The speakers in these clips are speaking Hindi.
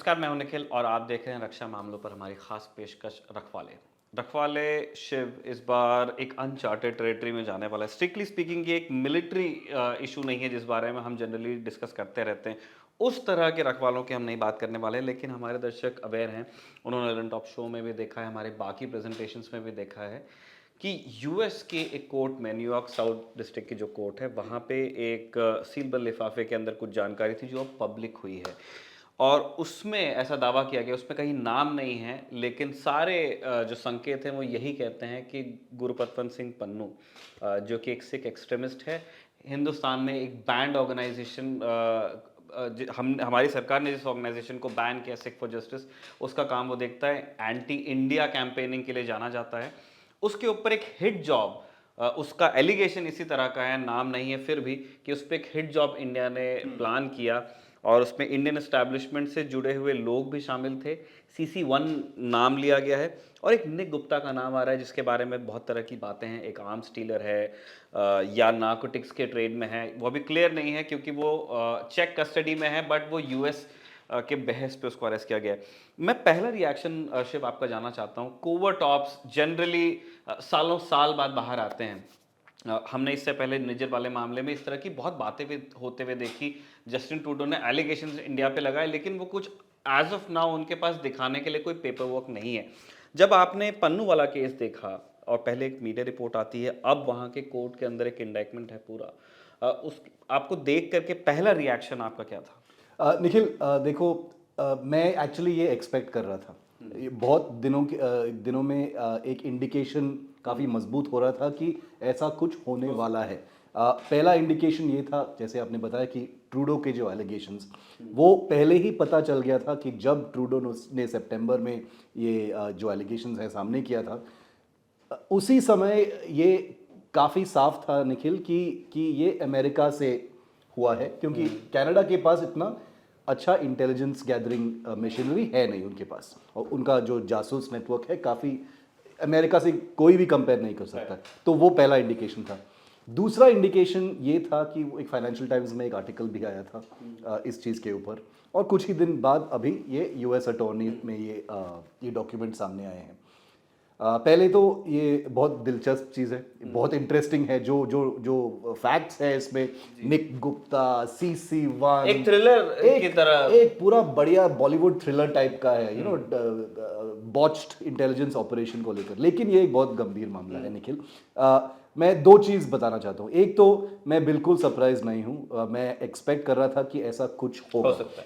नमस्कार, मैं हूं निखिल और आप देख रहे हैं रक्षा मामलों पर हमारी खास पेशकश रखवाले। रखवाले शिव इस बार एक अनचार्टेड टेरिटरी में जाने वाला है। स्ट्रिक्टली स्पीकिंग ये एक मिलिट्री इशू नहीं है जिस बारे में हम जनरली डिस्कस करते रहते हैं। उस तरह के रखवालों की हम नहीं बात करने वाले हैं, लेकिन हमारे दर्शक अवेयर हैं। उन्होंने रन टॉप शो में भी देखा है, हमारे बाकी प्रेजेंटेशंस में भी देखा है कि यूएस के एक कोर्ट में, न्यूयॉर्क साउथ डिस्ट्रिक्ट की जो कोर्ट है, वहाँ पे एक सीलबंद लिफाफे के अंदर कुछ जानकारी थी जो अब पब्लिक हुई है। और उसमें ऐसा दावा किया गया, उसमें कहीं नाम नहीं है, लेकिन सारे जो संकेत हैं वो यही कहते हैं कि गुरपतवंत सिंह पन्नू, जो कि एक सिख एक्सट्रीमिस्ट है, हिंदुस्तान में एक बैंड ऑर्गेनाइजेशन, हम हमारी सरकार ने जिस ऑर्गेनाइजेशन को बैन किया, सिख फॉर जस्टिस, उसका काम वो देखता है, एंटी इंडिया कैंपेनिंग के लिए जाना जाता है। उसके ऊपर एक हिट जॉब, उसका एलिगेशन इसी तरह का है, नाम नहीं है फिर भी, कि उस पर एक हिट जॉब इंडिया ने प्लान किया और उसमें इंडियन एस्टैब्लिशमेंट से जुड़े हुए लोग भी शामिल थे। CC1 नाम लिया गया है और एक निक गुप्ता का नाम आ रहा है जिसके बारे में बहुत तरह की बातें हैं। एक आर्म्स डीलर है या नार्कोटिक्स के ट्रेड में है, वो अभी क्लियर नहीं है क्योंकि वो चेक कस्टडी में है, बट वो यूएस के बहस पे उसको अरेस्ट किया गया है। मैं पहला रिएक्शन शिव आपका जानना चाहता हूँ। कोवर्ट ऑप्स जनरली सालों साल बाद बाहर आते हैं। हमने इससे पहले निजर वाले मामले में इस तरह की बहुत बातें भी होते हुए देखी। जस्टिन ट्रूडो ने एलिगेशंस इंडिया पे लगाए, लेकिन वो कुछ एज ऑफ नाउ उनके पास दिखाने के लिए कोई पेपर वर्क नहीं है। जब आपने पन्नू वाला केस देखा और पहले एक मीडिया रिपोर्ट आती है, अब वहाँ के कोर्ट के अंदर एक इंडाइटमेंट है पूरा, उस आपको देख करके पहला रिएक्शन आपका क्या था? निखिल, देखो, मैं एक्चुअली ये एक्सपेक्ट कर रहा था। ये बहुत दिनों में एक इंडिकेशन काफ़ी मजबूत हो रहा था कि ऐसा कुछ होने वाला है। पहला इंडिकेशन ये था, जैसे आपने बताया, कि ट्रूडो के जो एलिगेशंस, वो पहले ही पता चल गया था कि जब ट्रूडो ने सितंबर में ये जो एलिगेशंस है सामने किया था, उसी समय ये काफ़ी साफ था निखिल कि ये अमेरिका से हुआ है, क्योंकि कनाडा के पास इतना अच्छा इंटेलिजेंस गैदरिंग मशीनरी है नहीं उनके पास, और उनका जो जासूस नेटवर्क है काफ़ी अमेरिका से कोई भी कंपेयर नहीं कर सकता। तो वो पहला इंडिकेशन था। दूसरा इंडिकेशन ये था कि वो एक फाइनेंशियल टाइम्स में एक आर्टिकल भी आया था इस चीज़ के ऊपर, और कुछ ही दिन बाद अभी ये यूएस अटॉर्नी में ये डॉक्यूमेंट सामने आए हैं। पहले तो ये बहुत दिलचस्प चीज़ है, बहुत इंटरेस्टिंग है। जो जो जो फैक्ट्स है इसमें, निक गुप्ता, CC1, एक थ्रिलर की तरह, एक पूरा बढ़िया बॉलीवुड थ्रिलर टाइप का है, बॉच्ड इंटेलिजेंस ऑपरेशन को लेकर। लेकिन ये एक बहुत गंभीर मामला है निखिल। मैं दो चीज़ बताना चाहता हूँ। एक तो मैं बिल्कुल सरप्राइज नहीं हूँ, मैं एक्सपेक्ट कर रहा था कि ऐसा कुछ होगा। हो सकता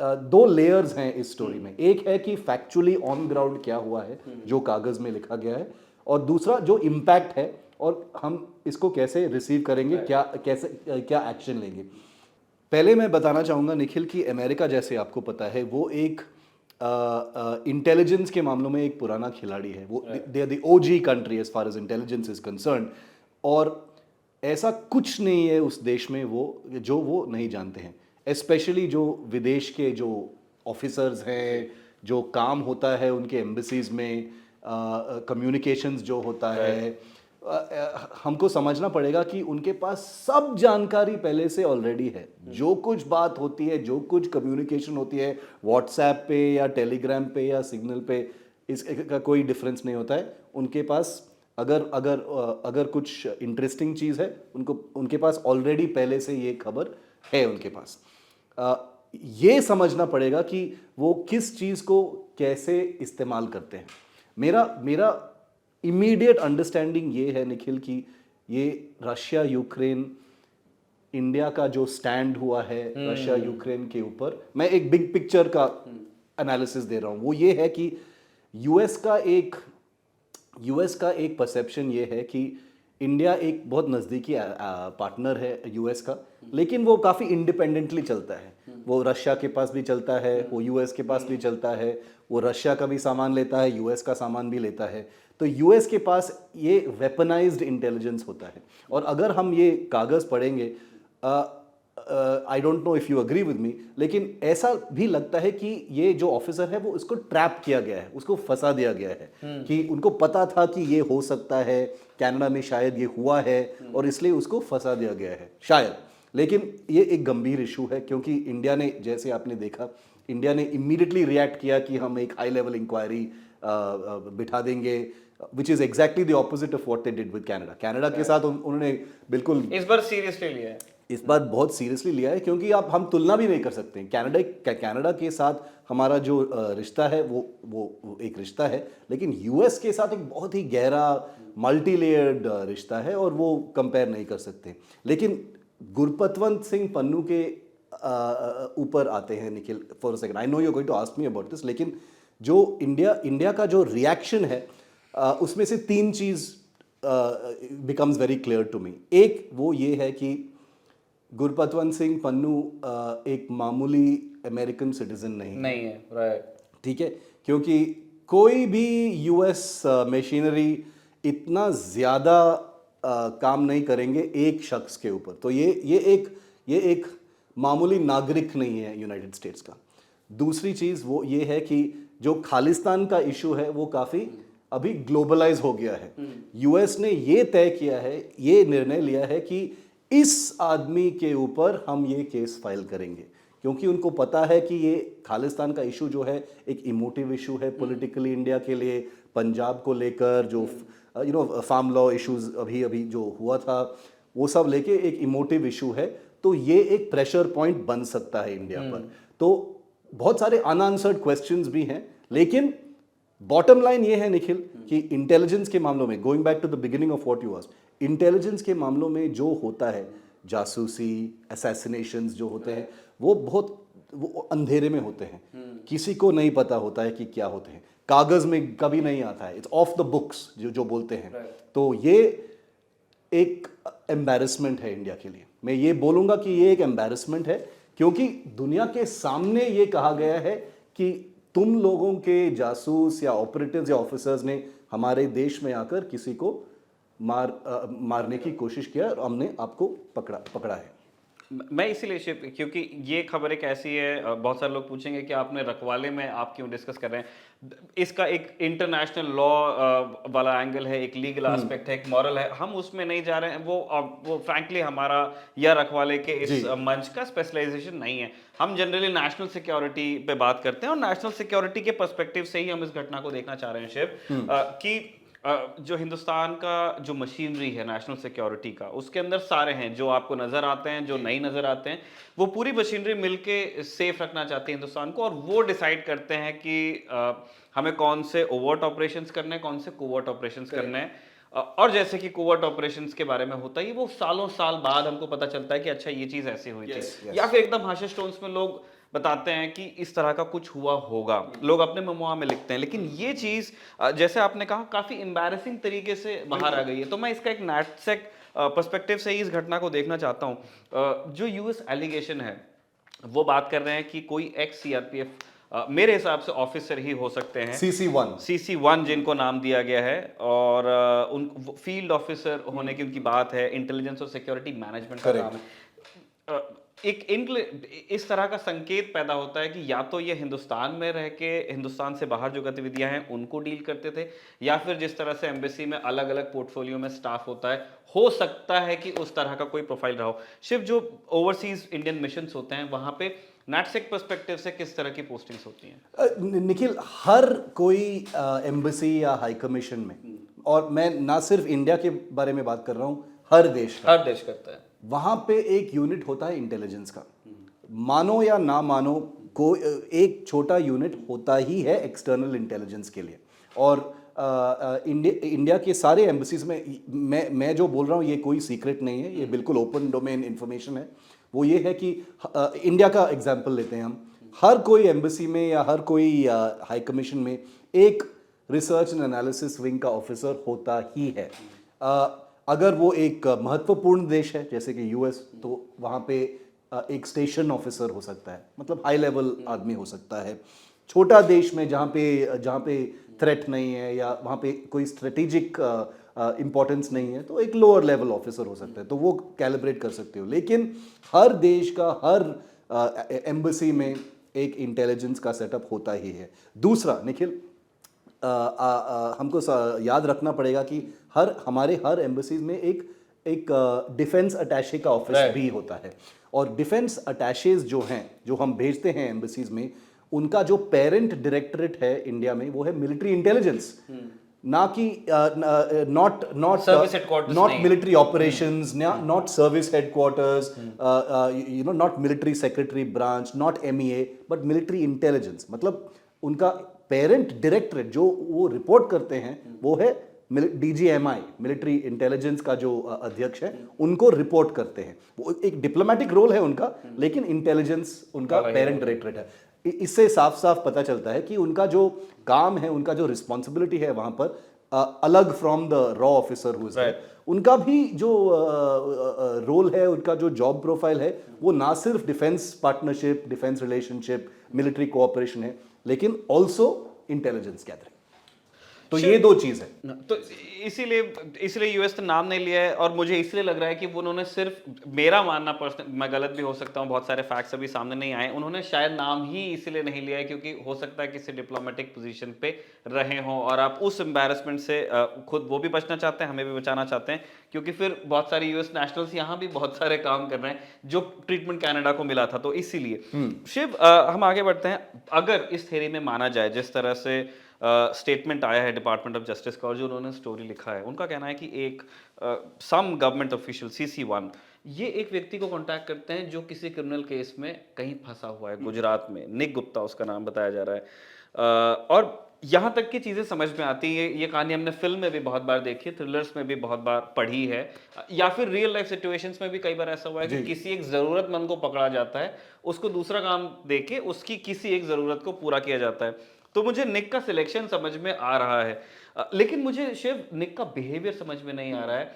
है। दो लेयर्स हैं इस स्टोरी में। एक है कि फैक्चुअली ऑन ग्राउंड क्या हुआ है, जो कागज़ में लिखा गया है, और दूसरा जो इम्पैक्ट है और हम इसको कैसे रिसीव करेंगे, क्या एक्शन लेंगे। पहले मैं बताना चाहूँगा निखिल कि अमेरिका, जैसे आपको पता है, वो एक इंटेलिजेंस के मामलों में एक पुराना खिलाड़ी है। वो they are the OG country as far as intelligence is concern, और ऐसा कुछ नहीं है उस देश में वो नहीं जानते हैं। स्पेशली जो विदेश के जो ऑफिसर्स हैं, जो काम होता है उनके एम्बेसीज में, कम्युनिकेशंस जो होता है, हमको समझना पड़ेगा कि उनके पास सब जानकारी पहले से ऑलरेडी है। जो कुछ बात होती है, जो कुछ कम्युनिकेशन होती है व्हाट्सएप पे या टेलीग्राम पे या सिग्नल पे, इसका कोई डिफरेंस नहीं होता है उनके पास। अगर कुछ इंटरेस्टिंग चीज़ है, उनके पास ऑलरेडी पहले से ये खबर है उनके पास। ये समझना पड़ेगा कि वो किस चीज़ को कैसे इस्तेमाल करते हैं। मेरा इमीडिएट अंडरस्टैंडिंग ये है निखिल कि ये रशिया यूक्रेन, इंडिया का जो स्टैंड हुआ है रशिया यूक्रेन के ऊपर, मैं एक बिग पिक्चर का एनालिसिस दे रहा हूँ। वो ये है कि यूएस का एक परसेप्शन ये है कि इंडिया एक बहुत नज़दीकी पार्टनर है यूएस का, लेकिन वो काफ़ी इंडिपेंडेंटली चलता है। वो रशिया के पास भी चलता है, वो यूएस के पास भी चलता है, वो रशिया का भी सामान लेता है, यूएस का सामान भी लेता है। तो यूएस के पास ये वेपनाइज्ड इंटेलिजेंस होता है। और अगर हम ये कागज़ पढ़ेंगे, I don't know if you agree with me, लेकिन ऐसा भी लगता है कि ये जो ऑफिसर है वो इसको ट्रैप किया गया है, उसको फंसा दिया गया है, कि उनको पता था कि ये हो सकता है, कनाडा में शायद ये हुआ है, और इसलिए उसको फंसा दिया गया है शायद। लेकिन ये एक गंभीर इशू है, क्योंकि इंडिया ने, जैसे आपने देखा, इंडिया ने इमीडिएटली रिएक्ट किया कि हम एक हाई लेवल इंक्वायरी बिठा देंगे, which is exactly the opposite of what they did with Canada. Canada के साथ उन्होंने बिल्कुल इस बार सीरियसली लिया है। इस बार बहुत सीरियसली लिया है, क्योंकि आप हम तुलना भी नहीं कर सकते। कनाडा के साथ हमारा जो रिश्ता है वो एक रिश्ता है, लेकिन यूएस के साथ एक बहुत ही गहरा मल्टी लेयर्ड रिश्ता है और वो कंपेयर नहीं कर सकते। लेकिन गुरपतवंत सिंह पन्नू के ऊपर आते हैं Nikhil for a second. I know you are going to ask me about this, लेकिन जो इंडिया का जो रिएक्शन है उसमें से तीन चीज becomes very clear to me. एक वो ये है कि गुरपतवंत सिंह पन्नू एक मामूली अमेरिकन सिटीजन नहीं है, राइट। ठीक है, क्योंकि कोई भी यूएस मशीनरी इतना ज़्यादा काम नहीं करेंगे एक शख्स के ऊपर। तो ये एक मामूली नागरिक नहीं है यूनाइटेड स्टेट्स का। दूसरी चीज़ वो ये है कि जो खालिस्तान का इशू है वो काफ़ी अभी ग्लोबलाइज हो गया है। यूएस ने ये तय किया है, ये निर्णय लिया है कि इस आदमी के ऊपर हम ये केस फाइल करेंगे, क्योंकि उनको पता है कि ये खालिस्तान का इशू जो है एक इमोटिव इशू है पॉलिटिकली इंडिया के लिए। पंजाब को लेकर जो फार्म लॉ इश्यूज अभी जो हुआ था वो सब लेके एक इमोटिव इशू है, तो ये एक प्रेशर पॉइंट बन सकता है इंडिया पर। तो बहुत सारे अनआंसर्ड क्वेश्चंस भी हैं, लेकिन बॉटम लाइन ये है निखिल कि इंटेलिजेंस के मामलों में, going back to the beginning of what you asked, intelligence के मामलों में जो होता है, जासूसी, असैसिनेशंस जो होते हैं, वो अंधेरे में होते हैं। किसी को नहीं पता होता है कि क्या होते हैं, कागज में कभी नहीं आता है, इट्स ऑफ द बुक्स जो बोलते हैं। तो ये एक एम्बैरेसमेंट है इंडिया के लिए। मैं ये बोलूंगा कि ये एक एम्बैरेसमेंट है, क्योंकि दुनिया के सामने ये कहा गया है कि तुम लोगों के जासूस या ऑपरेटिव्स या ऑफिसर्स ने हमारे देश में आकर किसी को मारने की कोशिश किया और हमने आपको पकड़ा है। मैं इसीलिए क्योंकि ये खबर एक ऐसी है, बहुत सारे लोग पूछेंगे कि आपने रखवाले में आप क्यों डिस्कस कर रहे हैं। इसका एक इंटरनेशनल लॉ वाला एंगल है, एक लीगल एस्पेक्ट है, एक मॉरल है, हम उसमें नहीं जा रहे हैं। वो फ्रैंकली हमारा या रखवाले के इस मंच का स्पेशलाइजेशन नहीं है। हम जनरली नेशनल सिक्योरिटी पे बात करते हैं और नेशनल सिक्योरिटी के पर्सपेक्टिव से ही हम इस घटना को देखना चाह रहे हैं शिव, कि जो हिंदुस्तान का जो मशीनरी है नेशनल सिक्योरिटी का, उसके अंदर सारे हैं जो आपको नजर आते हैं, जो नहीं नजर आते हैं, वो पूरी मशीनरी मिलके सेफ रखना चाहती है हिंदुस्तान को, और वो डिसाइड करते हैं कि हमें कौन से ओवर्ट ऑपरेशंस करने हैं, कौन से कोवर्ट ऑपरेशंस करने हैं। और जैसे कि कोवर्ट ऑपरेशंस के बारे में होता है, वो सालों साल बाद हमको पता चलता है कि अच्छा ये चीज ऐसी हुई थी, या फिर एकदम हाशिया स्टोन्स में लोग बताते हैं कि इस तरह का कुछ हुआ होगा, लोग अपने मेमोआ में लिखते हैं। लेकिन ये चीज जैसे आपने कहा काफी एम्बैरेसिंग तरीके से बाहर आ गई है। तो मैं इसका एक नेटसेक पर्सपेक्टिव से ही इस घटना को देखना चाहता हूँ। जो यूएस एलिगेशन है वो बात कर रहे हैं कि कोई एक्स सीआरपीएफ मेरे हिसाब से ऑफिसर ही हो सकते हैं, CC1 जिनको नाम दिया गया है, और उन फील्ड ऑफिसर होने की उनकी बात है, इंटेलिजेंस और सिक्योरिटी मैनेजमेंट का नाम है। इस तरह का संकेत पैदा होता है कि या तो ये हिंदुस्तान में रह के हिंदुस्तान से बाहर जो गतिविधियां हैं उनको डील करते थे, या फिर जिस तरह से एम्बेसी में अलग अलग पोर्टफोलियो में स्टाफ होता है, हो सकता है कि उस तरह का कोई प्रोफाइल रहा हो। शिव, जो ओवरसीज इंडियन मिशंस होते हैं वहां पे नेटसेक पर्सपेक्टिव से किस तरह की पोस्टिंग्स होती हैं? निखिल, हर कोई एम्बेसी या हाई कमीशन में, और मैं ना सिर्फ इंडिया के बारे में बात कर रहा हूँ, हर देश करता है, वहां पे एक यूनिट होता है इंटेलिजेंस का। मानो या ना मानो, कोई एक छोटा यूनिट होता ही है एक्सटर्नल इंटेलिजेंस के लिए। और इंडिया के सारे एम्बेसीज में, मैं जो बोल रहा हूँ ये कोई सीक्रेट नहीं है, ये बिल्कुल ओपन डोमेन इंफॉर्मेशन है। वो ये है कि इंडिया का एग्जांपल लेते हैं हम, हर कोई एम्बेसी में या हर कोई हाई कमीशन में एक रिसर्च एंड एनालिसिस विंग का ऑफिसर होता ही है। अगर वो एक महत्वपूर्ण देश है जैसे कि यूएस, तो वहाँ पे एक स्टेशन ऑफिसर हो सकता है, मतलब हाई लेवल आदमी हो सकता है। छोटा देश में जहाँ पे थ्रेट नहीं है या वहाँ पे कोई स्ट्रेटेजिक इम्पोर्टेंस नहीं है, तो एक लोअर लेवल ऑफिसर हो सकता है, तो वो कैलिब्रेट कर सकते हो। लेकिन हर देश का हर एम्बेसी में एक इंटेलिजेंस का सेटअप होता ही है। दूसरा निखिल, हमको याद रखना पड़ेगा कि हमारे हर एम्बेसीज में एक डिफेंस अटैचे का ऑफिस भी होता है। और डिफेंस अटैचेज जो हैं, जो हम भेजते हैं एम्बेसीज में, उनका जो पेरेंट डायरेक्टरेट है इंडिया में वो है मिलिट्री इंटेलिजेंस, ना कि not not Service headquarters not नहीं। Military operations, not service headquarters, you know not military secretary branch, not MEA, but military intelligence. मतलब उनका पेरेंट डायरेक्टरेट जो वो रिपोर्ट करते हैं वो है DGMI, मिलिट्री इंटेलिजेंस का जो अध्यक्ष है उनको रिपोर्ट करते हैं। वो एक डिप्लोमेटिक रोल है उनका, लेकिन इंटेलिजेंस उनका पेरेंट डायरेक्टरेट है। इससे साफ साफ पता चलता है कि उनका जो काम है, उनका जो रिस्पॉन्सिबिलिटी है वहां पर, अलग फ्रॉम द रॉ ऑफिसर हु इज देयर, उनका भी जो रोल है, उनका जो जॉब प्रोफाइल है, वो ना सिर्फ defence partnership, defence relationship, military cooperation है, लेकिन ऑल्सो इंटेलिजेंस गैदरिंग। तो ये दो चीज है। तो इसीलिए यूएस ने नाम नहीं लिया है, और मुझे इसलिए लग रहा है कि वो उन्होंने सिर्फ, मेरा मानना पर्सनल, मैं गलत भी हो सकता हूँ, बहुत सारे फैक्ट्स अभी सामने नहीं आए, उन्होंने शायद नाम ही इसलिए नहीं लिया है क्योंकि हो सकता है किसी डिप्लोमेटिक पोजीशन पे रहे हों और आप उस एम्बैरेसमेंट से खुद वो भी बचना चाहते हैं, हमें भी बचाना चाहते हैं, क्योंकि फिर बहुत सारे यूएस नेशनल्स यहाँ भी बहुत सारे काम कर रहे हैं जो ट्रीटमेंट कनाडा को मिला था। तो इसीलिए शिव, हम आगे बढ़ते हैं। अगर इस थ्योरी में माना जाए, जिस तरह से स्टेटमेंट आया है डिपार्टमेंट ऑफ जस्टिस का और जो उन्होंने स्टोरी लिखा है, उनका कहना है कि एक सम गवर्नमेंट ऑफिशियल CC1 ये एक व्यक्ति को कांटेक्ट करते हैं जो किसी क्रिमिनल केस में कहीं फंसा हुआ है, गुजरात में, निक गुप्ता उसका नाम बताया जा रहा है। और यहाँ तक की चीज़ें समझ में आती है। ये कहानी हमने फिल्म में भी बहुत बार देखी है, थ्रिलर्स में भी बहुत बार पढ़ी है, या फिर रियल लाइफ सिचुएशंस में भी कई बार ऐसा हुआ है कि किसी एक ज़रूरतमंद को पकड़ा जाता है, उसको दूसरा काम देके उसकी किसी एक ज़रूरत को पूरा किया जाता है। तो मुझे निक का सिलेक्शन समझ में आ रहा है, लेकिन मुझे शिव निक का बिहेवियर समझ में नहीं आ रहा है,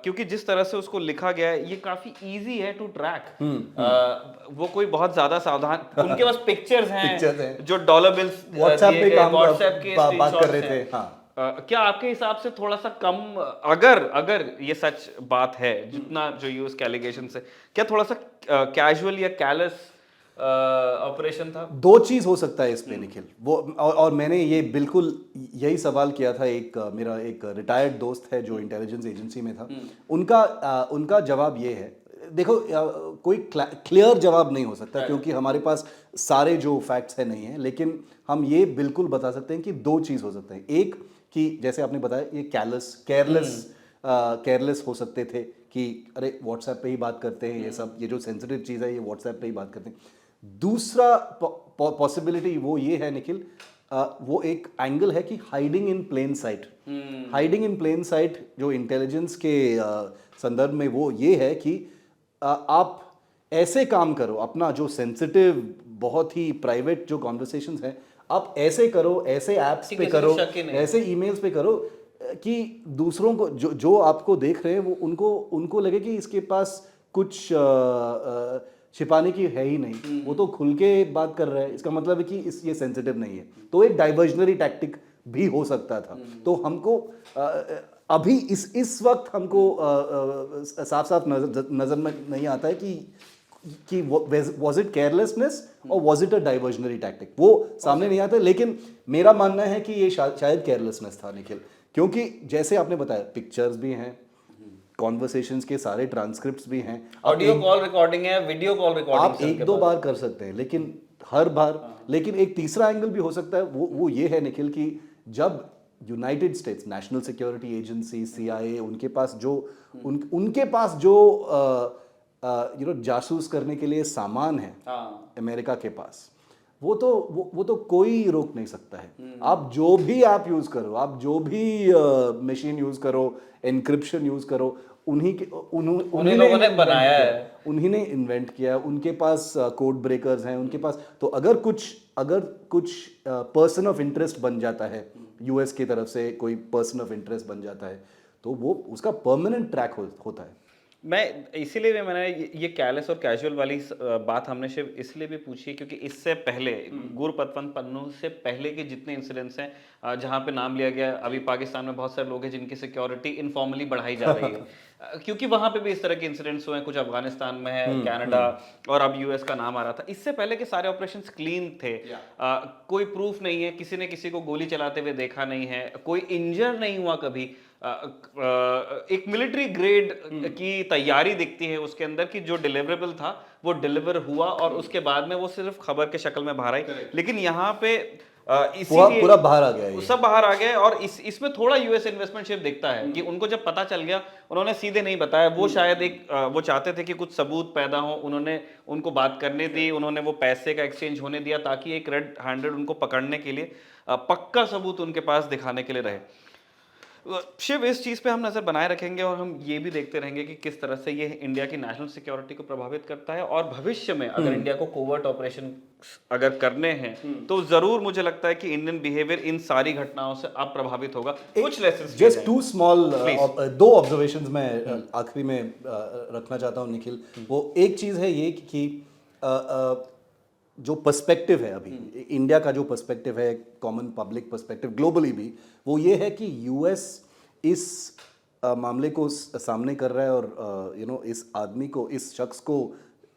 क्योंकि जिस तरह से उसको लिखा गया है ये काफी इजी है टू ट्रैक। वो कोई बहुत ज्यादा सावधान, उनके पास पिक्चर्स हैं जो डॉलर बिल्स व्हाट्सएप के बात कर रहे थे। हाँ, क्या आपके हिसाब से थोड़ा सा कम, अगर ये सच बात है जितना जो यूएस के एलिगेशन से, क्या थोड़ा सा कैजुअल या कैलस ऑपरेशन था? दो चीज हो सकता है इस पे निखिल। वो और मैंने ये बिल्कुल यही सवाल किया था, मेरा एक रिटायर्ड दोस्त है जो इंटेलिजेंस एजेंसी में था, उनका जवाब ये है। देखो, कोई क्लियर जवाब नहीं हो सकता क्योंकि हमारे पास सारे जो फैक्ट्स है नहीं है, लेकिन हम ये बिल्कुल बता सकते हैं कि दो चीज हो सकते हैं। एक कि जैसे आपने बताया, ये केयरलेस हो सकते थे कि अरे व्हाट्सएप पे ही बात करते हैं, ये सब, ये जो सेंसिटिव चीज़ है ये व्हाट्सएप पे ही बात करते हैं। दूसरा पॉसिबिलिटी वो ये है निखिल, वो एक एंगल है कि hiding in plain sight. Hiding in plain sight जो इंटेलिजेंस के संदर्भ में वो ये है कि आप ऐसे काम करो, अपना जो सेंसिटिव, बहुत ही प्राइवेट जो कॉन्वर्सेशंस हैं, आप ऐसे करो, ऐसे ऐप्स पे करो, ऐसे ईमेल्स पे करो कि दूसरों को, जो आपको देख रहे हैं, वो उनको लगे कि इसके पास कुछ छिपाने की है ही नहीं, वो तो खुल के बात कर रहा है, इसका मतलब है कि ये सेंसिटिव नहीं है। तो एक डाइवर्जनरी टैक्टिक भी हो सकता था। तो हमको अभी इस वक्त हमको साफ साफ नजर में नहीं आता है कि वॉज इट केयरलेसनेस और was it a diversionary tactic, वो सामने नहीं आता। लेकिन मेरा मानना है कि ये शायद केयरलेसनेस था निखिल, क्योंकि जैसे आपने बताया पिक्चर्स भी हैं, कॉन्वर्सेशंस के सारे ट्रांसक्रिप्ट्स भी हैं, ऑडियो कॉल रिकॉर्डिंग है, वीडियो कॉल रिकॉर्डिंग, आप एक दो बार कर सकते हैं, लेकिन हर बार। लेकिन एक तीसरा एंगल भी हो सकता है, वो ये है निखिल कि जब United states national security agency CIA उनके पास जो जासूस करने के लिए सामान है अमेरिका के पास, वो तो कोई रोक नहीं सकता है। आप जो भी ऐप यूज करो, आप जो भी मशीन यूज करो, एनक्रिप्शन यूज करो, उन्हीं लोगों ने बनाया है, उन्हीं ने इन्वेंट किया, उनके पास कोड ब्रेकर्स हैं उनके पास। तो अगर कुछ पर्सन ऑफ इंटरेस्ट बन जाता है, यूएस की तरफ से कोई पर्सन ऑफ इंटरेस्ट बन जाता है, तो वो उसका परमानेंट ट्रैक होता है। मैं इसीलिए मैंने ये कैलस और कैजुअल वाली बात हमने सिर्फ इसलिए भी पूछी क्योंकि इससे पहले गुरपतवंत पन्नू से पहले के जितने इंसिडेंट्स हैं जहाँ पे नाम लिया गया, अभी पाकिस्तान में बहुत सारे लोग हैं जिनकी सिक्योरिटी इनफॉर्मली बढ़ाई जा रही है क्योंकि वहां पे भी इस तरह के इंसिडेंट्स हुए हैं, कुछ अफगानिस्तान में है, कनाडा, और अब यूएस का नाम आ रहा था। इससे पहले के सारे ऑपरेशंस क्लीन थे। कोई प्रूफ नहीं है, किसी ने किसी को गोली चलाते हुए देखा नहीं है, कोई इंजर नहीं हुआ कभी। एक मिलिट्री ग्रेड की तैयारी दिखती है उसके अंदर कि जो डिलीवरेबल था वो डिलीवर हुआ और उसके बाद में वो सिर्फ खबर के शक्ल में बाहर आई। लेकिन यहाँ पे इसीलिए पूरा बाहर आ गया ये। सब बाहर आ गए, और इसमें थोड़ा यूएस इन्वेस्टमेंट दिखता है कि उनको जब पता चल गया, उन्होंने सीधे नहीं बताया। वो शायद वो चाहते थे कि कुछ सबूत पैदा हो, उन्होंने उनको बात करने दी, उन्होंने वो पैसे का एक्सचेंज होने दिया ताकि एक रेड हैंडेड उनको पकड़ने के लिए पक्का सबूत उनके पास दिखाने के लिए रहे। शिव, इस चीज पे हम नजर बनाए रखेंगे और हम ये भी देखते रहेंगे कि किस तरह से ये इंडिया की नेशनल सिक्योरिटी को प्रभावित करता है, और भविष्य में अगर इंडिया को कोवर्ट ऑपरेशन अगर करने हैं तो जरूर मुझे लगता है कि इंडियन बिहेवियर इन सारी घटनाओं से अब प्रभावित होगा। कुछ लेसन्स जस्ट टू स्मॉल दो ऑब्जर्वेशंस मैं आखिरी में रखना चाहता हूँ निखिल। वो एक चीज है ये कि जो पर्सपेक्टिव है अभी इंडिया का, जो पर्सपेक्टिव है कॉमन पब्लिक पर्सपेक्टिव ग्लोबली भी, वो ये है कि यूएस इस मामले को सामने कर रहा है और इस आदमी को, इस शख्स को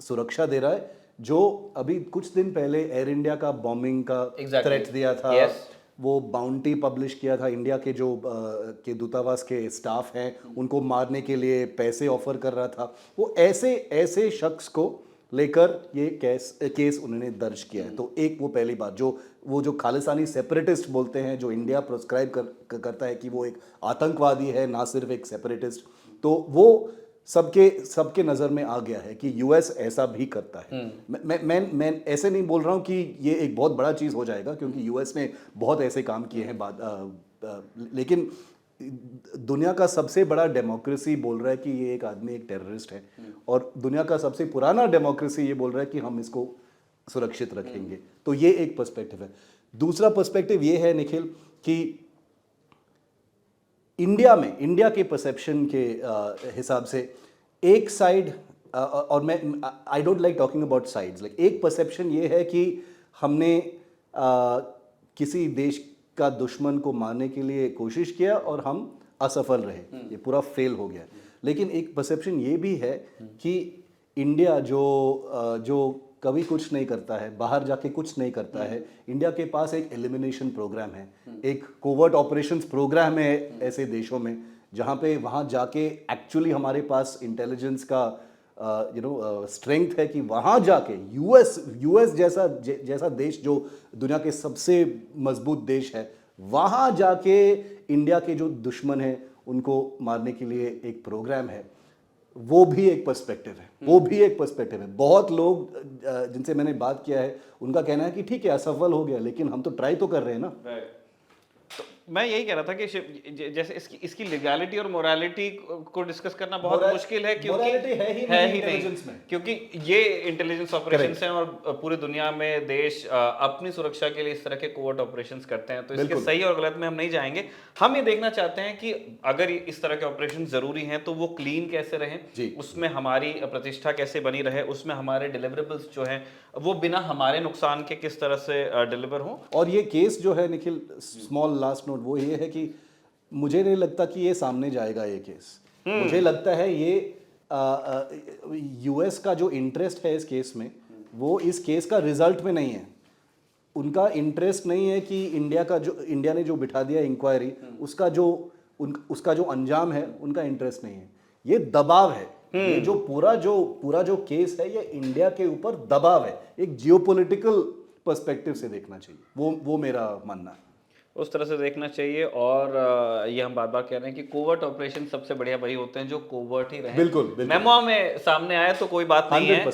सुरक्षा दे रहा है जो अभी कुछ दिन पहले एयर इंडिया का बॉम्बिंग का थ्रेट दिया था। वो बाउंटी पब्लिश किया था, इंडिया के जो के दूतावास के स्टाफ हैं उनको मारने के लिए पैसे ऑफर कर रहा था। वो ऐसे शख्स को लेकर ये केस उन्होंने दर्ज किया है। तो एक वो पहली बात, जो खालिस्तानी सेपरेटिस्ट बोलते हैं, जो इंडिया प्रोस्क्राइब करता है कि वो एक आतंकवादी है, ना सिर्फ एक सेपरेटिस्ट, तो वो सबके नज़र में आ गया है कि यूएस ऐसा भी करता है। मैं ऐसे नहीं बोल रहा हूँ कि ये एक बहुत बड़ा चीज़ हो जाएगा, क्योंकि यूएस ने बहुत ऐसे काम किए हैं लेकिन दुनिया का सबसे बड़ा डेमोक्रेसी बोल रहा है कि ये एक आदमी एक टेररिस्ट है, और दुनिया का सबसे पुराना डेमोक्रेसी ये बोल रहा है कि हम इसको सुरक्षित रखेंगे। तो ये एक पर्सपेक्टिव है। दूसरा पर्सपेक्टिव ये है निखिल कि इंडिया के परसेप्शन के हिसाब से एक साइड, और मैं I don't like talking about sides, like एक परसेप्शन ये है कि हमने किसी देश का दुश्मन को मारने के लिए कोशिश किया और हम असफल रहे, ये पूरा फेल हो गया। लेकिन एक परसेप्शन ये भी है कि इंडिया जो कभी कुछ नहीं करता है, बाहर जाके कुछ नहीं करता है, इंडिया के पास एक एलिमिनेशन प्रोग्राम है, एक कोवर्ट ऑपरेशंस प्रोग्राम है ऐसे देशों में, जहाँ पे वहाँ जाके एक्चुअली हमारे पास इंटेलिजेंस का स्ट्रेंथ है कि वहाँ जाके यूएस जैसा देश जो दुनिया के सबसे मजबूत देश है, वहाँ जाके इंडिया के जो दुश्मन हैं उनको मारने के लिए एक प्रोग्राम है। वो भी एक पर्सपेक्टिव है। बहुत लोग जिनसे मैंने बात किया है उनका कहना है कि ठीक है असफल हो गया, लेकिन हम तो ट्राई तो कर रहे हैं ना। तो मैं यही कह रहा था कि जैसे इसकी लीगैलिटी और मोरालिटी को डिस्कस करना बहुत मुश्किल है, क्योंकि है ही नहीं, क्योंकि ये इंटेलिजेंस ऑपरेशंस हैं और पूरी दुनिया में देश अपनी सुरक्षा के लिए इस तरह के कोवर्ट ऑपरेशंस करते हैं। तो इसके सही और गलत में हम नहीं जाएंगे। हम ये देखना चाहते हैं कि अगर इस तरह के ऑपरेशन जरूरी हैं तो वो क्लीन कैसे रहें, उसमें हमारी प्रतिष्ठा कैसे बनी रहे, उसमें हमारे डिलीवरेबल्स जो हैं वो बिना हमारे नुकसान के किस तरह से डिलीवर हो। और ये केस जो है निखिल, स्मॉल लास्ट नोट, वो ये है कि मुझे नहीं लगता कि ये सामने जाएगा ये केस। मुझे लगता है ये यूएस का जो इंटरेस्ट है इस केस में, वो इस केस का रिजल्ट में नहीं है। उनका इंटरेस्ट नहीं है कि इंडिया ने जो बिठा दिया इंक्वायरी, उसका जो अंजाम है, उनका इंटरेस्ट नहीं है। ये दबाव है। ये जो पूरा जो केस है, ये इंडिया के ऊपर दबाव है। एक जियोपॉलिटिकल पर्सपेक्टिव से देखना चाहिए, वो मेरा मानना है। उस तरह से देखना चाहिए। और ये हम बार बार कह रहे हैं कि कोवर्ट ऑपरेशन सबसे बढ़िया वही होते हैं जो कोवर्ट ही रहे। बिल्कुल। मेमो में सामने आए तो कोई बात नहीं है,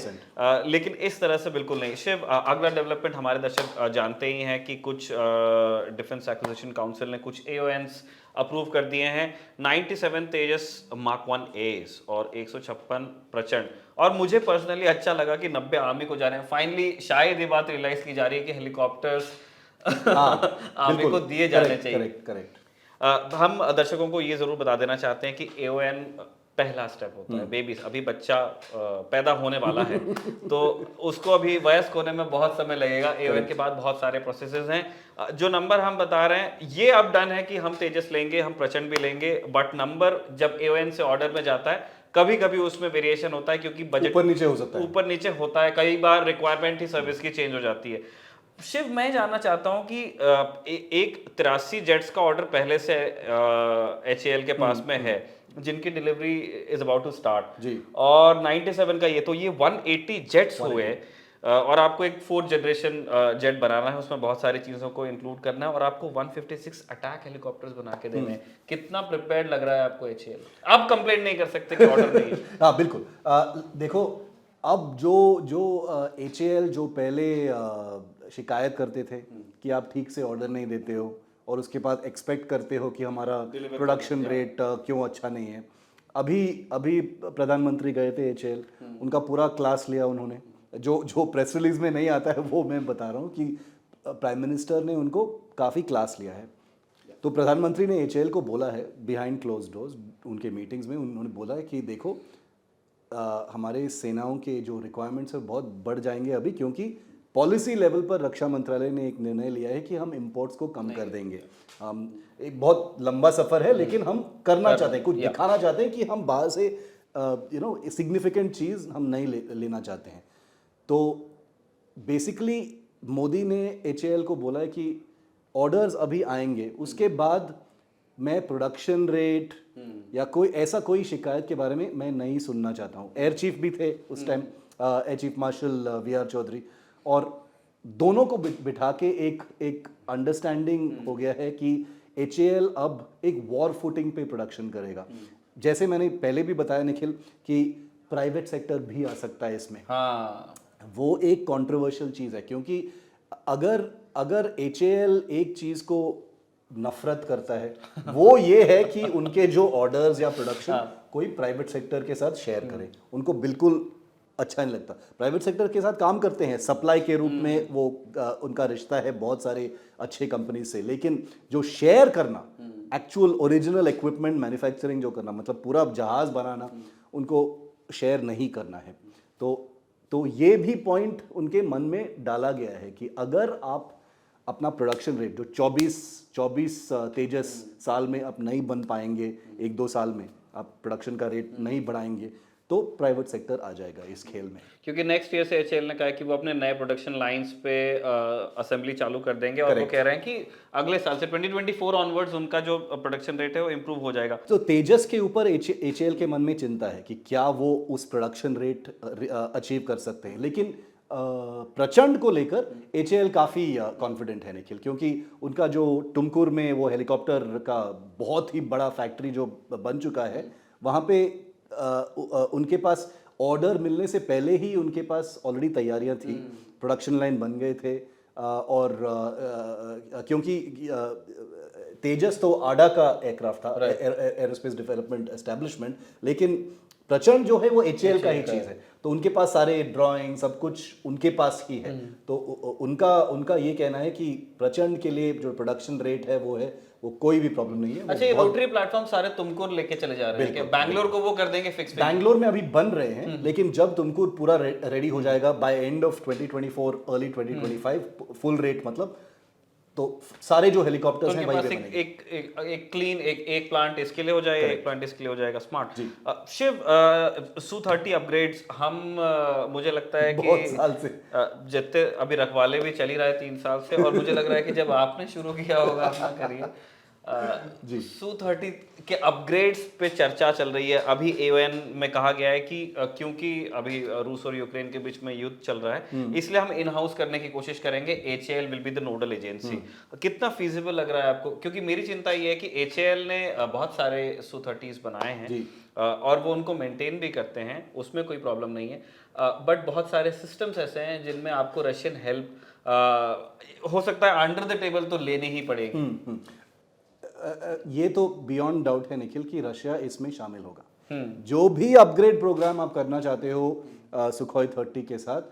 लेकिन इस तरह से बिल्कुल नहीं। शिव, अगला डेवलपमेंट हमारे दर्शक जानते ही हैं कि कुछ डिफेंस एक्विजिशन काउंसिल ने कुछ AONs अप्रूव कर दिए हैं। 97 तेजस Mark 1 A's और 156 प्रचंड। और मुझे पर्सनली अच्छा लगा कि 90 आर्मी को जा रहे हैं। फाइनली शायद ये बात रियलाइज की जा रही है कि हेलीकॉप्टर्स आर्मी को दिए जाने चाहिए। करेक्ट। हम दर्शकों को ये जरूर बता देना चाहते हैं कि AON पहला स्टेप होता है, बेबी, अभी बच्चा पैदा होने वाला है तो उसको अभी वयस्क होने में बहुत समय लगेगा। एओएन के बाद बहुत सारे प्रोसेसेस हैं। जो नंबर हम बता रहे हैं ये अब डन है कि हम तेजस लेंगे, हम प्रचंड भी लेंगे, बट नंबर जब एओएन से ऑर्डर में जाता है कभी कभी उसमें वेरिएशन होता है, क्योंकि बजट ऊपर नीचे हो सकता है, ऊपर नीचे होता है, कई बार रिक्वायरमेंट ही सर्विस की चेंज हो जाती है। शिव, मैं जानना चाहता हूं कि एक 83 जेट्स का ऑर्डर पहले से एचएएल के पास में है, जिनकी delivery is about to start जी, और 97 का ये 180 जेट्स हुए, और आपको एक 4th जनरेशन जेट बनाना है, उसमें बहुत सारी चीज़ों को इंक्लूड करना है, और आपको 156 अटैक हेलीकॉप्टर्स बना के देने हैं। कितना प्रिपेयर्ड लग रहा है आपको एचएएल? आप कंप्लेंट नहीं कर सकते कि ऑर्डर नहीं है। हाँ बिल्कुल। देखो, अब जो जो एचएएल जो पहले शिकायत करते थे कि आप ठीक से ऑर्डर नहीं देते हो और उसके बाद एक्सपेक्ट करते हो कि हमारा प्रोडक्शन रेट क्यों अच्छा नहीं है। अभी अभी प्रधानमंत्री गए थे एचएएल, उनका पूरा क्लास लिया उन्होंने। जो जो प्रेस रिलीज में नहीं आता है वो मैं बता रहा हूँ कि प्राइम मिनिस्टर ने उनको काफ़ी क्लास लिया है। तो प्रधानमंत्री ने एचएएल को बोला है बिहाइंड क्लोज डोर्स, उनके मीटिंग्स में उन्होंने बोला है कि देखो, हमारे सेनाओं के जो रिक्वायरमेंट्स है बहुत बढ़ जाएंगे अभी, क्योंकि पॉलिसी लेवल पर रक्षा मंत्रालय ने एक निर्णय लिया है कि हम इंपोर्ट्स को कम कर देंगे। हम एक बहुत लंबा सफ़र है लेकिन हम करना चाहते हैं, कुछ दिखाना चाहते हैं कि हम बाहर से सिग्निफिकेंट चीज़ हम नहीं लेना चाहते हैं। तो बेसिकली मोदी ने एचएएल को बोला है कि ऑर्डर्स अभी आएंगे, उसके बाद मैं प्रोडक्शन रेट या कोई शिकायत के बारे में मैं नहीं सुनना चाहता हूँ। एयर चीफ भी थे उस time, air chief marshal V R Chaudhari, और दोनों को बिठा के एक अंडरस्टैंडिंग हो गया है कि एचएएल अब एक वॉर फुटिंग पे प्रोडक्शन करेगा। जैसे मैंने पहले भी बताया निखिल कि प्राइवेट सेक्टर भी आ सकता है इसमें। हाँ, वो एक कंट्रोवर्शियल चीज़ है, क्योंकि अगर एचएएल एक चीज़ को नफरत करता है वो ये है कि उनके जो ऑर्डर्स या प्रोडक्शन कोई प्राइवेट सेक्टर के साथ शेयर करे। उनको बिल्कुल अच्छा नहीं लगता। प्राइवेट सेक्टर के साथ काम करते हैं सप्लाई के रूप में, वो उनका रिश्ता है बहुत सारे अच्छे कंपनी से, लेकिन जो शेयर करना, एक्चुअल ओरिजिनल इक्विपमेंट मैन्युफैक्चरिंग जो करना, मतलब पूरा जहाज बनाना, उनको शेयर नहीं करना है। तो ये भी पॉइंट उनके मन में डाला गया है कि अगर आप अपना प्रोडक्शन रेट जो 24 तेजस साल में आप नहीं बन पाएंगे, 1-2 साल में आप प्रोडक्शन का रेट नहीं बढ़ाएंगे, तो प्राइवेट सेक्टर आ जाएगा इस खेल में। क्योंकि नेक्स्ट ईयर से एचएएल ने कहा है कि वो अपने नए प्रोडक्शन लाइंस पे असेंबली चालू कर देंगे, और वो कह रहे हैं कि अगले साल से 2024 ऑनवर्ड्स उनका जो प्रोडक्शन रेट है वो इम्प्रूव हो जाएगा। तो तेजस के ऊपर एचएएल के मन में चिंता है कि क्या वो उस प्रोडक्शन रेट अचीव कर सकते हैं, लेकिन प्रचंड को लेकर एचएएल काफ़ी कॉन्फिडेंट है निखिल, क्योंकि उनका जो तुमकुर में वो हेलीकॉप्टर का बहुत ही बड़ा फैक्ट्री जो बन चुका है, वहाँ पे उनके पास ऑर्डर मिलने से पहले ही उनके पास ऑलरेडी तैयारियां थी, प्रोडक्शन लाइन बन गए थे। और क्योंकि तेजस तो आडा का एयरक्राफ्ट था, एरोस्पेस डेवलपमेंट एस्टेब्लिशमेंट, लेकिन प्रचंड जो है वो एचएएल का ही चीज़ है। तो उनके पास सारे ड्राइंग सब कुछ उनके पास ही है। तो उनका ये कहना है कि प्रचंड के लिए जो प्रोडक्शन रेट है वो कोई भी प्रॉब्लम नहीं है। अच्छा, ये रोटरी प्लेटफॉर्म सारे तुमकुर लेके चले जा रहे हैं कि बैंगलोर को वो कर देंगे फिक्स? बैंगलोर में अभी बन रहे हैं, लेकिन जब तुमकुर पूरा रेडी हो जाएगा by end of 2024 early 2025 full rate, मतलब तो सारे जो हेलीकॉप्टर्स हैं वही पे बनेंगे। एक क्लीन एक प्लांट इसके लिए हो जाएगा, एक प्लांट इसके लिए हो जाएगा। स्मार्ट। शिव, Su-30 अपग्रेड्स हम मुझे लगता है कि बहुत साल से जितने अभी रखवाले भी चल ही रहा है 3 साल से, और मुझे लग रहा है कि जब आपने शुरू किया होगा अपना करियर, Su-30 के अपग्रेड्स पे चर्चा चल रही है। अभी एओएन में कहा गया है कि क्योंकि अभी रूस और यूक्रेन के बीच में युद्ध चल रहा है, इसलिए हम इन हाउस करने की कोशिश करेंगे, HAL will be the nodal agency. कितना फीजिबल लग रहा है आपको? क्योंकि मेरी चिंता ये है कि एचएएल ने बहुत सारे Su-30s बनाए हैं और वो उनको मेंटेन भी करते हैं, उसमें कोई प्रॉब्लम नहीं है, बट बहुत सारे सिस्टम्स ऐसे हैं जिनमें आपको रशियन हेल्प हो सकता है अंडर द टेबल तो लेनी ही पड़ेगी। ये तो बियॉन्ड डाउट है निखिल कि रशिया इसमें शामिल होगा। जो भी अपग्रेड प्रोग्राम आप करना चाहते हो सुखोई 30 के साथ,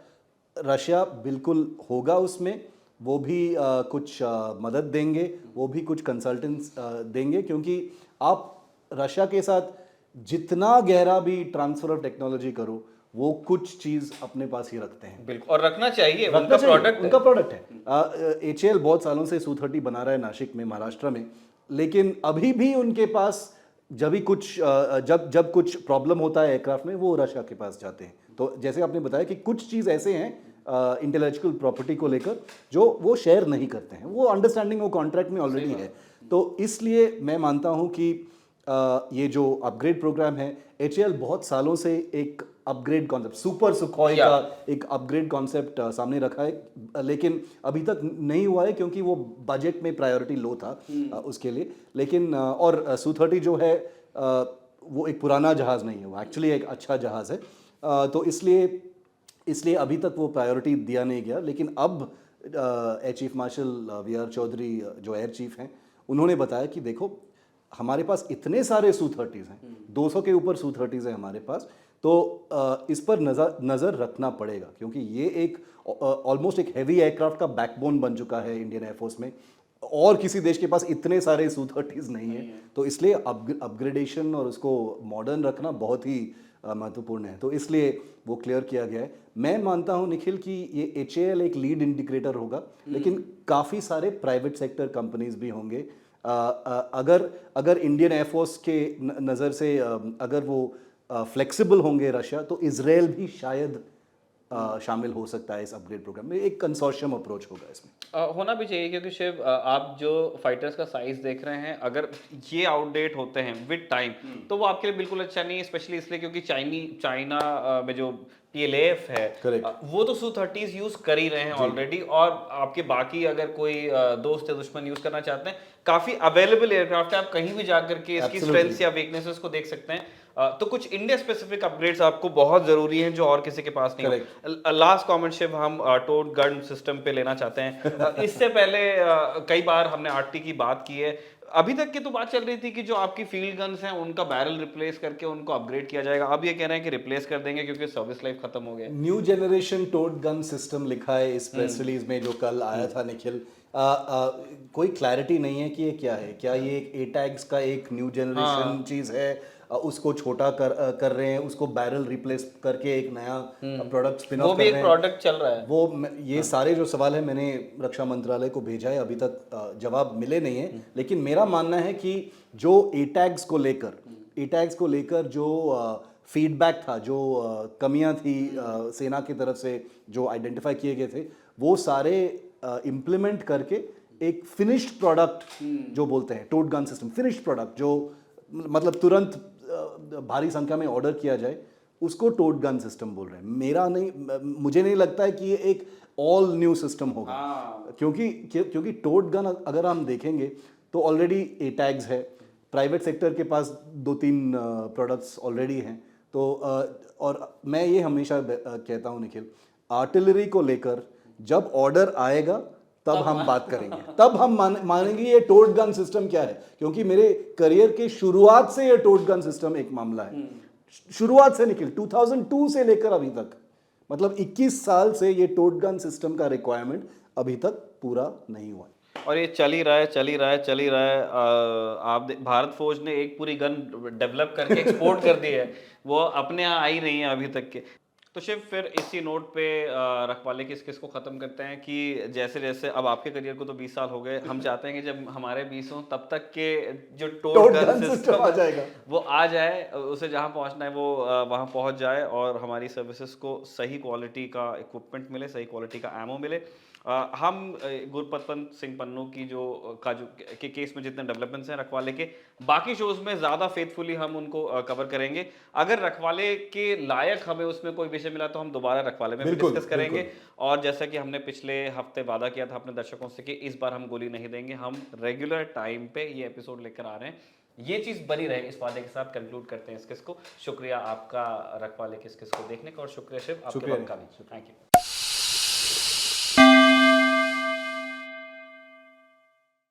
रशिया बिल्कुल होगा उसमें। वो भी कुछ मदद देंगे, वो भी कुछ कंसल्टेंट्स देंगे, क्योंकि आप रशिया के साथ जितना गहरा भी ट्रांसफर ऑफ टेक्नोलॉजी करो, वो कुछ चीज अपने पास ही रखते हैं। बिल्कुल, और रखना चाहिए, रखना उनका चाहिए, प्रोडक्ट उनका प्रोडक्ट है। एचएएल बहुत सालों से सू-30 बना रहा है नासिक में, महाराष्ट्र में, लेकिन अभी भी उनके पास जब भी कुछ जब कुछ प्रॉब्लम होता है एयरक्राफ्ट में, वो रशिया के पास जाते हैं। तो जैसे आपने बताया कि कुछ चीज़ ऐसे हैं इंटेलेक्चुअल प्रॉपर्टी को लेकर जो वो शेयर नहीं करते हैं, वो अंडरस्टैंडिंग वो कॉन्ट्रैक्ट में ऑलरेडी है। तो इसलिए मैं मानता हूँ कि ये जो अपग्रेड प्रोग्राम है, एचएएल बहुत सालों से एक अपग्रेड कॉन्सेप्ट, सुपर सुखोई का एक अपग्रेड कॉन्सेप्ट सामने रखा है, लेकिन अभी तक नहीं हुआ है क्योंकि वो बजट में प्रायोरिटी लो था उसके लिए। लेकिन और सू-30 जो है वो एक पुराना जहाज़ नहीं है, वो एक्चुअली एक अच्छा जहाज़ है। तो इसलिए अभी तक वो प्रायोरिटी दिया नहीं गया। लेकिन अब air chief marshal V R Chaudhari जो एयर चीफ हैं, उन्होंने बताया कि देखो हमारे पास इतने सारे सू-30 हैं, 200 के ऊपर सू-30 हैं हमारे पास, तो इस पर नज़र रखना पड़ेगा क्योंकि ये एक ऑलमोस्ट एक हैवी एयरक्राफ्ट का बैकबोन बन चुका है इंडियन एयरफोर्स में, और किसी देश के पास इतने सारे सू-30 नहीं है। तो इसलिए अपग्रेडेशन और उसको मॉडर्न रखना बहुत ही महत्वपूर्ण है। तो इसलिए वो क्लियर किया गया है। मैं मानता हूं निखिल कि ये एचएएल एक लीड इंडिकेटर होगा, लेकिन काफ़ी सारे प्राइवेट सेक्टर कंपनीज भी होंगे। अगर इंडियन एयरफोर्स के नज़र से अगर वो फ्लेक्सिबल होंगे रशिया, तो इजराइल भी शायद शामिल हो सकता है इस अपग्रेड प्रोग्राम में। एक कंसोर्शियम अप्रोच होगा इसमें। होना भी चाहिए क्योंकि शिव आप जो फाइटर्स का साइज देख रहे हैं, अगर ये आउटडेट होते हैं विद टाइम तो वो आपके लिए बिल्कुल अच्छा नहीं है, स्पेशली इसलिए क्योंकि चाइना में जो पीएलएफ है वो तो सू-30 यूज कर ही रहे हैं ऑलरेडी, और आपके बाकी अगर कोई दोस्त या दुश्मन यूज करना चाहते हैं, काफी अवेलेबल एयरक्राफ्ट है, आप कहीं भी जाकर के इसकी स्ट्रेंथ्स या वीकनेसेस को देख सकते हैं। तो कुछ इंडिया स्पेसिफिक अपग्रेड्स आपको बहुत जरूरी हैं जो और किसी के पास नहीं है। लास्ट कमेंट शिव हम टोड गन सिस्टम पे लेना चाहते हैं। इससे पहले कई बार हमने आरटी की बात की है, अभी तक की तो बात चल रही थी कि जो आपकी फील्ड गन्स हैं उनका बैरल रिप्लेस करके उनको अपग्रेड किया जाएगा। अब ये कह रहे हैं कि रिप्लेस कर देंगे क्योंकि सर्विस लाइफ खत्म हो गया। New generation towed gun system लिखा है इस प्रेस रिलीज में जो कल आया था निखिल। कोई क्लैरिटी नहीं है कि ये क्या है। क्या ये एक एटैग्स का एक न्यू जनरेशन चीज़ है, उसको छोटा कर रहे हैं, उसको बैरल रिप्लेस करके एक नया प्रोडक्ट स्पिन ऑफ कर रहे हैं, वो भी एक प्रोडक्ट चल रहा है वो ये सारे जो सवाल है मैंने रक्षा मंत्रालय को भेजा है, अभी तक जवाब मिले नहीं है। लेकिन मेरा मानना है कि जो एटैग्स को लेकर जो फीडबैक था, जो कमियां थी सेना की तरफ से जो आइडेंटिफाई किए गए थे, वो सारे इम्प्लीमेंट करके एक फिनिश्ड प्रोडक्ट जो बोलते हैं towed gun system, finished product जो मतलब तुरंत भारी संख्या में ऑर्डर किया जाए, उसको टोड गन सिस्टम बोल रहे हैं। मुझे नहीं लगता है कि ये एक ऑल न्यू सिस्टम होगा। क्योंकि टोड गन अगर हम देखेंगे तो ऑलरेडी एटैग्स है, प्राइवेट सेक्टर के पास 2-3 प्रोडक्ट्स ऑलरेडी हैं। तो और मैं ये हमेशा कहता हूँ निखिल, आर्टिलरी को लेकर जब ऑर्डर आएगा तब हम बात करेंगे, तब हम मानेंगे ये टोड गन सिस्टम क्या है। क्योंकि मेरे करियर के शुरुआत से ये टोड गन सिस्टम एक मामला है, शुरुआत से निखिल 2002 से लेकर अभी तक, मतलब 21 साल से ये टोड गन सिस्टम का रिक्वायरमेंट अभी तक पूरा नहीं हुआ है। और ये चल ही रहा है। आप भारत फौज ने एक पूरी गन डेवलप करके एक्सपोर्ट कर दी है, वो अपने यहाँ आई नहीं है अभी तक के। तो शिव फिर इसी नोट पे रखवाले की किस को ख़त्म करते हैं कि जैसे जैसे अब आपके करियर को तो 20 साल हो गए, हम चाहते हैं कि जब हमारे 20 हों तब तक के जो टोड गन सिस्टम आ जाएगा, वो आ जाए, उसे जहाँ पहुँचना है वो वहाँ पहुँच जाए, और हमारी सर्विसेज को सही क्वालिटी का इक्विपमेंट मिले, सही क्वालिटी का एमो मिले। हम गुरपतवंत सिंह पन्नू की जो केस में जितने डेवलपमेंट्स हैं रखवाले के, बाकी शोज में ज़्यादा फेथफुली हम उनको कवर करेंगे। अगर रखवाले के लायक हमें उसमें कोई विषय मिला तो हम दोबारा रखवाले में डिस्कस करेंगे। और जैसा कि हमने पिछले हफ्ते वादा किया था अपने दर्शकों से कि इस बार हम गोली नहीं देंगे, हम रेगुलर टाइम पे ये एपिसोड लेकर आ रहे हैं, ये चीज़ बनी रहे, इस वादे के साथ कंक्लूड करते हैं इस किस को। शुक्रिया आपका रखवाले किस को देखने का, और शुक्रिया शिव आपके वक्त का भी। Thank you.